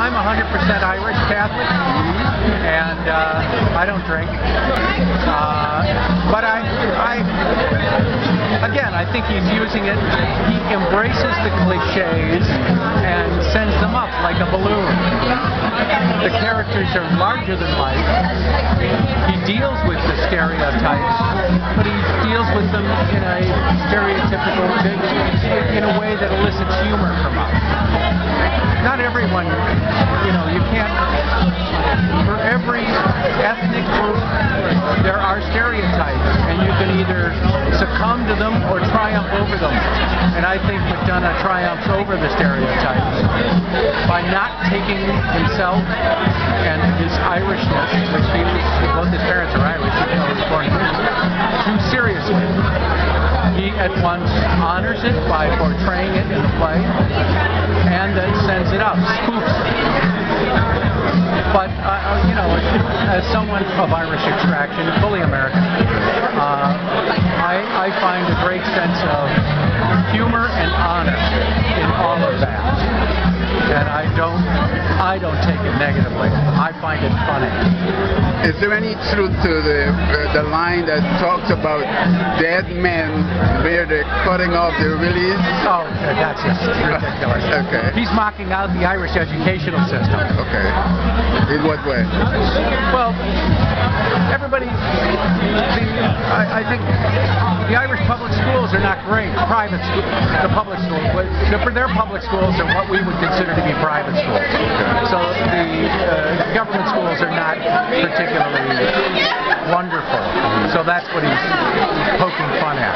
I'm 100% Irish Catholic, and I don't drink. But again, I think he's using it. He embraces the cliches and sends them up like a balloon. The characters are larger than life. He deals with the stereotypes, but he deals with them in a stereotypical, in a way that elicits humor from us. Not everyone, you can't, for every ethnic group, there are stereotypes, and you can either succumb to them or triumph over them. And I think McDonough triumphs over the stereotypes by not taking himself and his Irishness, which both his parents are Irish, even though he was born in England, too seriously. He at once honors it by portraying it in the play, and then sends it up, spoofs it. But, as someone of Irish extraction, fully American, I find a great sense of humor and honor in all of that. And I don't take it negatively. I find it funny. Is there any truth to the line that talks about dead men where they're cutting off their willies? Oh, that's just ridiculous. Okay. He's mocking out the Irish educational system. Okay. In what way? Well, everybody, I think the Irish public schools are not great. The public schools, but their public schools are what we would consider to be private schools. So the government schools are not particularly wonderful. So that's what he's poking fun at.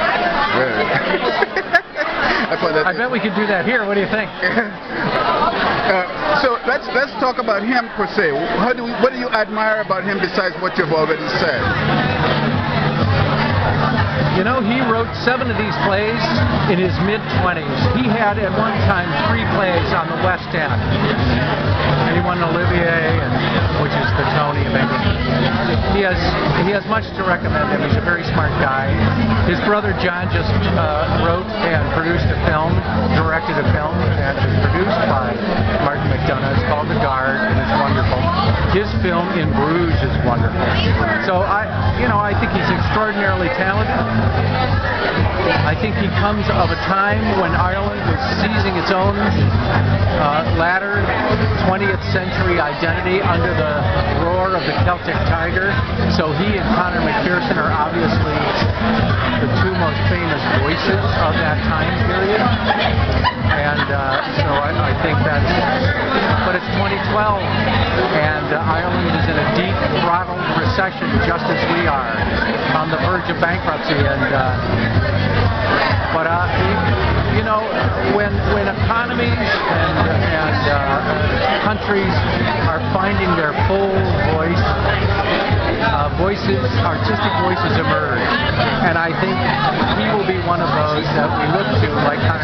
I bet we could do that here. What do you think? So let's talk about him per se. What do you admire about him besides what you've already said? He wrote 7 of these plays in his mid-20s. He had at one time 3 plays on the West End. And he won an Olivier, which is the Tony of England. He has much to recommend him. He's a very smart guy. His brother John just wrote and produced a film, directed a film, and was produced by Martin McDonough. It's called The Guard, and it's wonderful. His film In Bruges is wonderful. So I think he's extraordinarily talented. I think he comes of a time when Ireland was seizing its own latter 20th century identity under the roar of the Celtic Tiger. So he and Conor McPherson are obviously the 2 most famous voices of that time period. And so I think that's, but it's 2012, and Ireland is in a deep, throttled recession, just as we are, on the verge of bankruptcy. And when economies and countries are finding their full voice, artistic voices emerge, and I think he will be one of those that we look to, like Conor